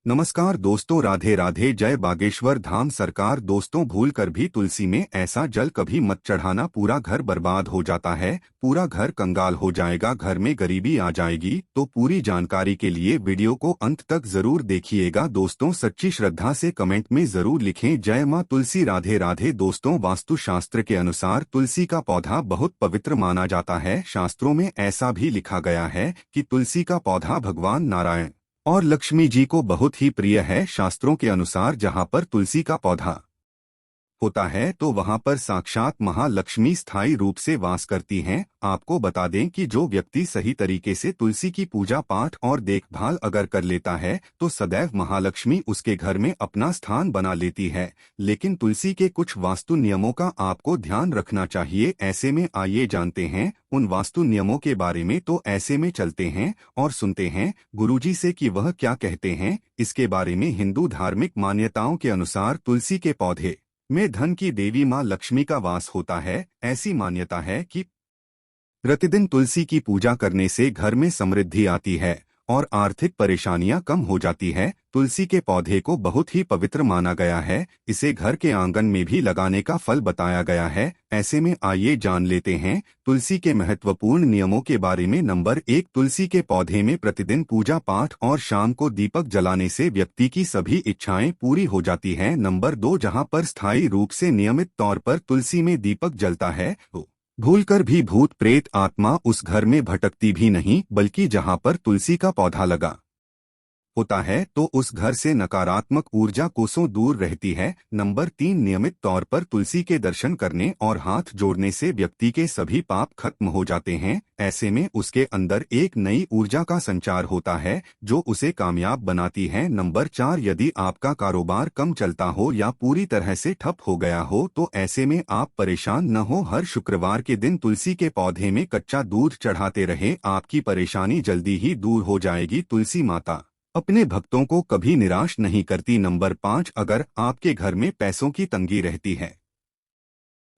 नमस्कार दोस्तों, राधे राधे। जय बागेश्वर धाम सरकार। दोस्तों, भूल कर भी तुलसी में ऐसा जल कभी मत चढ़ाना, पूरा घर बर्बाद हो जाता है, पूरा घर कंगाल हो जाएगा, घर में गरीबी आ जाएगी। तो पूरी जानकारी के लिए वीडियो को अंत तक जरूर देखिएगा। दोस्तों, सच्ची श्रद्धा से कमेंट में जरूर लिखें जय मां तुलसी। राधे राधे। दोस्तों, वास्तु शास्त्र के अनुसार तुलसी का पौधा बहुत पवित्र माना जाता है। शास्त्रों में ऐसा भी लिखा गया है कि तुलसी का पौधा भगवान नारायण और लक्ष्मी जी को बहुत ही प्रिय है। शास्त्रों के अनुसार जहाँ पर तुलसी का पौधा होता है तो वहां पर साक्षात महालक्ष्मी स्थायी रूप से वास करती हैं। आपको बता दें कि जो व्यक्ति सही तरीके से तुलसी की पूजा पाठ और देखभाल अगर कर लेता है तो सदैव महालक्ष्मी उसके घर में अपना स्थान बना लेती है। लेकिन तुलसी के कुछ वास्तु नियमों का आपको ध्यान रखना चाहिए। ऐसे में आइए जानते हैं उन वास्तु नियमों के बारे में। तो ऐसे में चलते हैं और सुनते हैं गुरुजी से कि वह क्या कहते हैं इसके बारे में। हिंदू धार्मिक मान्यताओं के अनुसार तुलसी के पौधे में धन की देवी मां लक्ष्मी का वास होता है। ऐसी मान्यता है कि प्रतिदिन तुलसी की पूजा करने से घर में समृद्धि आती है और आर्थिक परेशानियां कम हो जाती है। तुलसी के पौधे को बहुत ही पवित्र माना गया है। इसे घर के आंगन में भी लगाने का फल बताया गया है। ऐसे में आइए जान लेते हैं तुलसी के महत्वपूर्ण नियमों के बारे में। नंबर 1, तुलसी के पौधे में प्रतिदिन पूजा पाठ और शाम को दीपक जलाने से व्यक्ति की सभी इच्छाएं पूरी हो जाती हैं। नंबर 2, जहां पर स्थायी रूप से नियमित तौर पर तुलसी में दीपक जलता है भूलकर भी भूत प्रेत आत्मा उस घर में भटकती भी नहीं, बल्कि जहां पर तुलसी का पौधा लगा होता है तो उस घर से नकारात्मक ऊर्जा कोसों दूर रहती है। नंबर 3, नियमित तौर पर तुलसी के दर्शन करने और हाथ जोड़ने से व्यक्ति के सभी पाप खत्म हो जाते हैं। ऐसे में उसके अंदर एक नई ऊर्जा का संचार होता है जो उसे कामयाब बनाती है। नंबर 4, यदि आपका कारोबार कम चलता हो या पूरी तरह से ठप हो गया हो तो ऐसे में आप परेशान न हो। हर शुक्रवार के दिन तुलसी के पौधे में कच्चा दूध चढ़ाते रहे, आपकी परेशानी जल्दी ही दूर हो जाएगी। तुलसी माता अपने भक्तों को कभी निराश नहीं करती। नंबर 5, अगर आपके घर में पैसों की तंगी रहती है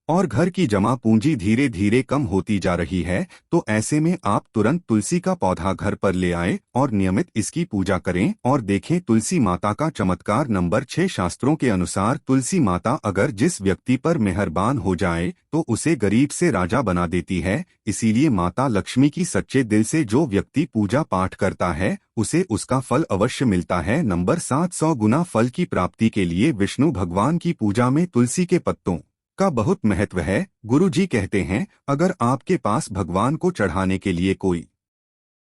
और घर की जमा पूंजी धीरे धीरे कम होती जा रही है तो ऐसे में आप तुरंत तुलसी का पौधा घर पर ले आए और नियमित इसकी पूजा करें और देखें तुलसी माता का चमत्कार। नंबर 6, शास्त्रों के अनुसार तुलसी माता अगर जिस व्यक्ति पर मेहरबान हो जाए तो उसे गरीब से राजा बना देती है। इसीलिए माता लक्ष्मी की सच्चे दिल से जो व्यक्ति पूजा पाठ करता है उसे उसका फल अवश्य मिलता है। नंबर 7, 100 गुना फल की प्राप्ति के लिए विष्णु भगवान की पूजा में तुलसी के पत्तों का बहुत महत्व है। गुरु जी कहते हैं अगर आपके पास भगवान को चढ़ाने के लिए कोई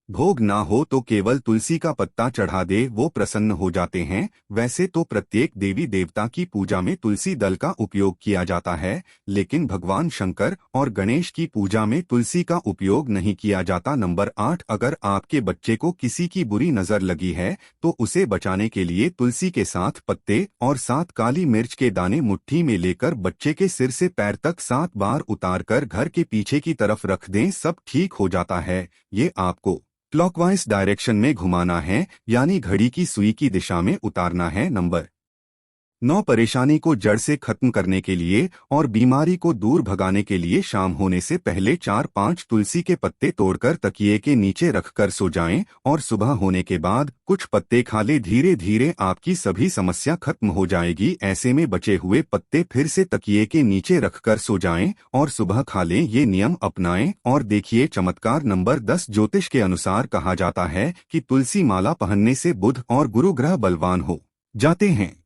भोग ना हो तो केवल तुलसी का पत्ता चढ़ा दे, वो प्रसन्न हो जाते हैं। वैसे तो प्रत्येक देवी देवता की पूजा में तुलसी दल का उपयोग किया जाता है, लेकिन भगवान शंकर और गणेश की पूजा में तुलसी का उपयोग नहीं किया जाता। नंबर 8, अगर आपके बच्चे को किसी की बुरी नजर लगी है तो उसे बचाने के लिए तुलसी के 7 पत्ते और 7 काली मिर्च के दाने मुट्ठी में लेकर बच्चे के सिर से पैर तक 7 बार उतारकर घर के पीछे की तरफ रख दें, सब ठीक हो जाता है। ये आपको क्लॉकवाइज डायरेक्शन में घुमाना है, यानी घड़ी की सुई की दिशा में उतारना है। नंबर 9, परेशानी को जड़ से खत्म करने के लिए और बीमारी को दूर भगाने के लिए शाम होने से पहले 4-5 तुलसी के पत्ते तोड़कर तकिए के नीचे रखकर सो जाएं और सुबह होने के बाद कुछ पत्ते खा ले। धीरे धीरे आपकी सभी समस्या खत्म हो जाएगी। ऐसे में बचे हुए पत्ते फिर से तकिए के नीचे रखकर सो जाएं और सुबह खा लें। ये नियम अपनाएं और देखिए चमत्कार। नंबर 10, ज्योतिष के अनुसार कहा जाता है कि तुलसी माला पहनने से बुध और गुरु ग्रह बलवान हो जाते हैं।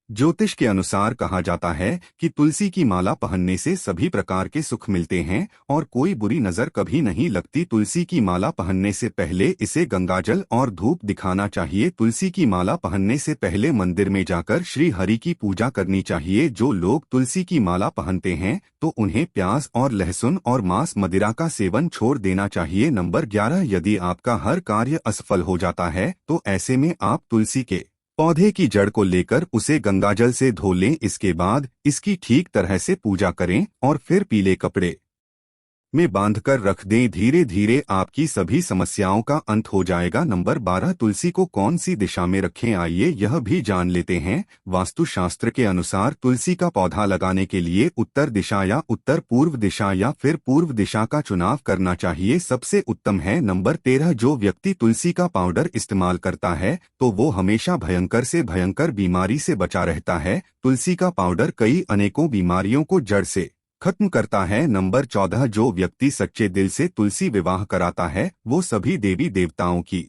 ज्योतिष के अनुसार कहा जाता है कि तुलसी की माला पहनने से सभी प्रकार के सुख मिलते हैं और कोई बुरी नजर कभी नहीं लगती। तुलसी की माला पहनने से पहले इसे गंगाजल और धूप दिखाना चाहिए। तुलसी की माला पहनने से पहले मंदिर में जाकर श्री हरि की पूजा करनी चाहिए। जो लोग तुलसी की माला पहनते हैं तो उन्हें प्याज और लहसुन और मांस मदिरा का सेवन छोड़ देना चाहिए। नंबर 11, यदि आपका हर कार्य असफल हो जाता है तो ऐसे में आप तुलसी के पौधे की जड़ को लेकर उसे गंगाजल से धो लें। इसके बाद इसकी ठीक तरह से पूजा करें और फिर पीले कपड़े में बांधकर रख दें। धीरे धीरे आपकी सभी समस्याओं का अंत हो जाएगा। नंबर 12, तुलसी को कौन सी दिशा में रखें, आइए यह भी जान लेते हैं। वास्तुशास्त्र के अनुसार तुलसी का पौधा लगाने के लिए उत्तर दिशा या उत्तर पूर्व दिशा या फिर पूर्व दिशा का चुनाव करना चाहिए, सबसे उत्तम है। नंबर 13, जो व्यक्ति तुलसी का पाउडर इस्तेमाल करता है तो वो हमेशा भयंकर से भयंकर बीमारी से बचा रहता है। तुलसी का पाउडर कई अनेकों बीमारियों को जड़ से खत्म करता है। नंबर 14, जो व्यक्ति सच्चे दिल से तुलसी विवाह कराता है वो सभी देवी देवताओं की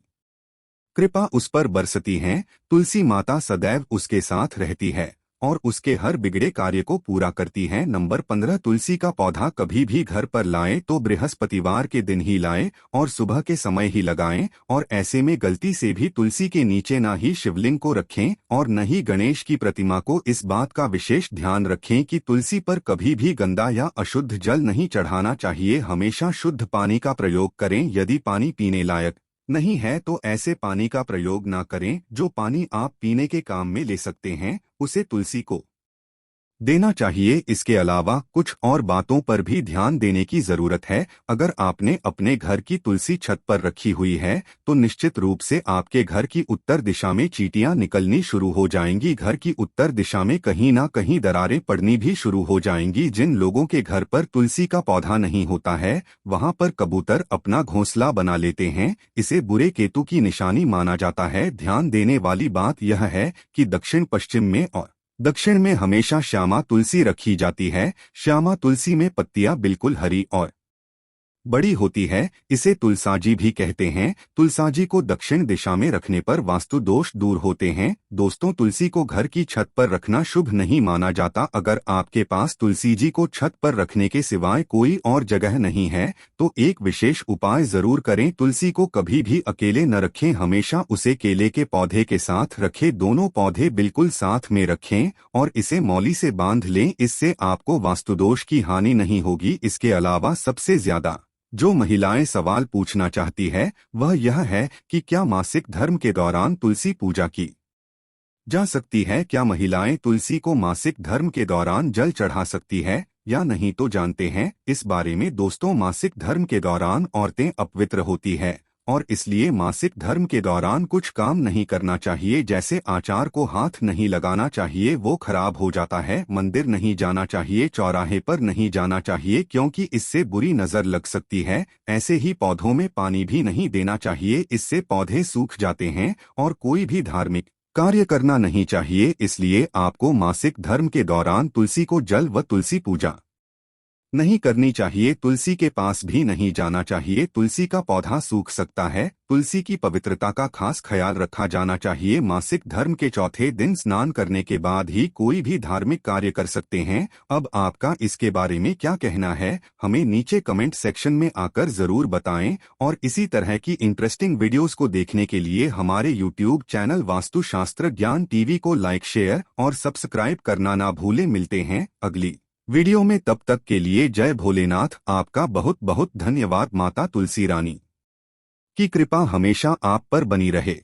कृपा उस पर बरसती है। तुलसी माता सदैव उसके साथ रहती है और उसके हर बिगड़े कार्य को पूरा करती है। नंबर 15, तुलसी का पौधा कभी भी घर पर लाएं तो बृहस्पतिवार के दिन ही लाएं और सुबह के समय ही लगाएं, और ऐसे में गलती से भी तुलसी के नीचे ना ही शिवलिंग को रखें और न ही गणेश की प्रतिमा को। इस बात का विशेष ध्यान रखें कि तुलसी पर कभी भी गंदा या अशुद्ध जल नहीं चढ़ाना चाहिए। हमेशा शुद्ध पानी का प्रयोग करें। यदि पानी पीने लायक नहीं है तो ऐसे पानी का प्रयोग ना करें। जो पानी आप पीने के काम में ले सकते हैं उसे तुलसी को देना चाहिए। इसके अलावा कुछ और बातों पर भी ध्यान देने की जरूरत है। अगर आपने अपने घर की तुलसी छत पर रखी हुई है तो निश्चित रूप से आपके घर की उत्तर दिशा में चींटियां निकलनी शुरू हो जाएंगी। घर की उत्तर दिशा में कहीं ना कहीं दरारें पड़नी भी शुरू हो जाएंगी। जिन लोगों के घर पर तुलसी का पौधा नहीं होता है वहां पर कबूतर अपना घोंसला बना लेते हैं। इसे बुरे केतु की निशानी माना जाता है। ध्यान देने वाली बात यह है कि दक्षिण पश्चिम में और दक्षिण में हमेशा श्यामा तुलसी रखी जाती है। श्यामा तुलसी में पत्तियां बिल्कुल हरी और बड़ी होती है। इसे तुलसाजी भी कहते हैं। तुलसाजी को दक्षिण दिशा में रखने पर वास्तु दोष दूर होते हैं। दोस्तों, तुलसी को घर की छत पर रखना शुभ नहीं माना जाता। अगर आपके पास तुलसी जी को छत पर रखने के सिवाय कोई और जगह नहीं है तो एक विशेष उपाय जरूर करें। तुलसी को कभी भी अकेले न रखें, हमेशा उसे केले के पौधे के साथ रखें। दोनों पौधे बिल्कुल साथ में रखें और इसे मौली से बांध लें। इससे आपको वास्तुदोष की हानि नहीं होगी। इसके अलावा सबसे ज्यादा जो महिलाएं सवाल पूछना चाहती है वह यह है कि क्या मासिक धर्म के दौरान तुलसी पूजा की जा सकती है। क्या महिलाएं तुलसी को मासिक धर्म के दौरान जल चढ़ा सकती है या नहीं, तो जानते हैं इस बारे में। दोस्तों, मासिक धर्म के दौरान औरतें अपवित्र होती है और इसलिए मासिक धर्म के दौरान कुछ काम नहीं करना चाहिए। जैसे आचार को हाथ नहीं लगाना चाहिए, वो खराब हो जाता है। मंदिर नहीं जाना चाहिए, चौराहे पर नहीं जाना चाहिए क्योंकि इससे बुरी नजर लग सकती है। ऐसे ही पौधों में पानी भी नहीं देना चाहिए, इससे पौधे सूख जाते हैं। और कोई भी धार्मिक कार्य करना नहीं चाहिए। इसलिए आपको मासिक धर्म के दौरान तुलसी को जल व तुलसी पूजा नहीं करनी चाहिए। तुलसी के पास भी नहीं जाना चाहिए, तुलसी का पौधा सूख सकता है। तुलसी की पवित्रता का खास ख्याल रखा जाना चाहिए। मासिक धर्म के चौथे दिन स्नान करने के बाद ही कोई भी धार्मिक कार्य कर सकते हैं। अब आपका इसके बारे में क्या कहना है, हमें नीचे कमेंट सेक्शन में आकर जरूर बताएं। और इसी तरह की इंटरेस्टिंग वीडियोस को देखने के लिए हमारे यूट्यूब चैनल वास्तुशास्त्र ज्ञान टीवी को लाइक, शेयर और सब्सक्राइब करना ना भूलें। मिलते हैं अगली वीडियो में, तब तक के लिए जय भोलेनाथ। आपका बहुत बहुत धन्यवाद। माता तुलसी रानी की कृपा हमेशा आप पर बनी रहे।